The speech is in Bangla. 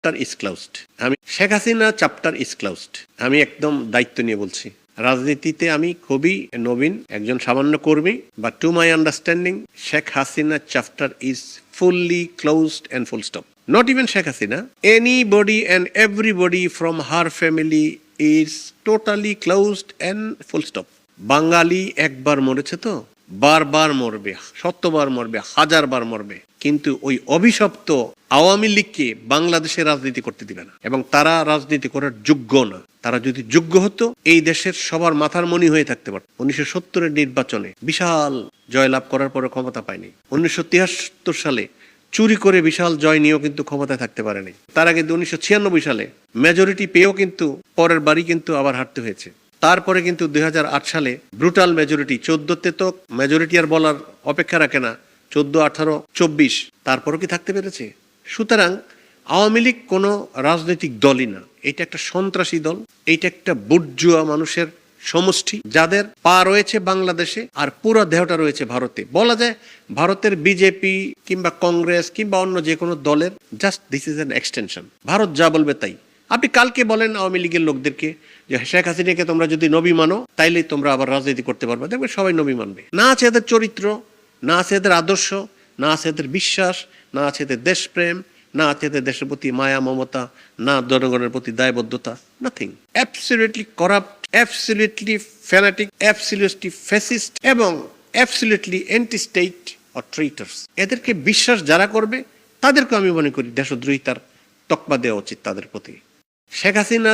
Chapter is closed. আমি Sheikh Hasina chapter is closed. আমি একদম দায়িত্ব নিয়ে বলছি। রাজনীতিতে আমি খুবই নবীন একজন সামান্য কর্মী, but to my understanding Sheikh Hasina chapter is fully closed and full stop. Not even Sheikh Hasina. Anybody and everybody from her family is totally closed and full stop. বাঙালি একবার মরেছে তো বারবার মরবে, 100বার মরবে, 1000বার মরবে, কিন্তু ওই অভিশপ্ত আওয়ামী লীগকে বাংলাদেশে রাজনীতি করতে দিবে না, এবং তারা রাজনীতি করার যোগ্য না। তারা যদি যোগ্য হতো এই দেশের সবার মাথার মণি হয়ে থাকতে পারত। 1970-এর নির্বাচনে বিশাল জয়লাভ করার পরে ক্ষমতা পায়নি। 1973 সালে চুরি করে বিশাল জয় নিয়েও কিন্তু ক্ষমতায় থাকতে পারেনি। তার আগে 1996 সালে মেজরিটি পেয়েও কিন্তু পরের বাড়ি কিন্তু আবার হারতে হয়েছে। তারপরে কিন্তু 2008 সালে ব্রুটাল মেজরিটি, 14তে তো মেজরিটি আর বলার অপেক্ষা রাখে না, 14, 18, 24, তারপরও কি থাকতে পেরেছে? সুতরাং আওয়ামী লীগ কোনো রাজনৈতিক দলই না, এটা একটা সন্ত্রাসী দল, এটা একটা বুর্জুয়া মানুষের সমষ্টি যাদের পা রয়েছে বাংলাদেশে আর পুরো দেহটা রয়েছে ভারতে। বলা যায় ভারতের বিজেপি কিংবা কংগ্রেস কিংবা অন্য যে কোনো দলের just this is an extension. Bharat যা বলবে তাই। আপনি কালকে বলেন আওয়ামী লীগের লোকদেরকে যে শেখ হাসিনাকে তোমরা যদি নবী মানো তাইলে তোমরা আবার রাজনীতি করতে পারবে, দেখবে সবাই নবী মানবে। না আছে এদের চরিত্র, না আছে এদের আদর্শ, না আছে এদের বিশ্বাস, না আছে এদের দেশপ্রেম, না আছে এদের দেশের প্রতি মায়া মমতা, না জনগণের প্রতি দায়বদ্ধতা, nothing. Absolutely corrupt, absolutely fanatic, absolutely fascist এবং অ্যাবসলিউটলি অ্যান্টি স্টেট অর ট্রেটার্স। এদেরকে বিশ্বাস যারা করবে তাদেরকে আমি মনে করি দেশদ্রোহিতার তকমা দেওয়া উচিত তাদের প্রতি। শেখ হাসিনা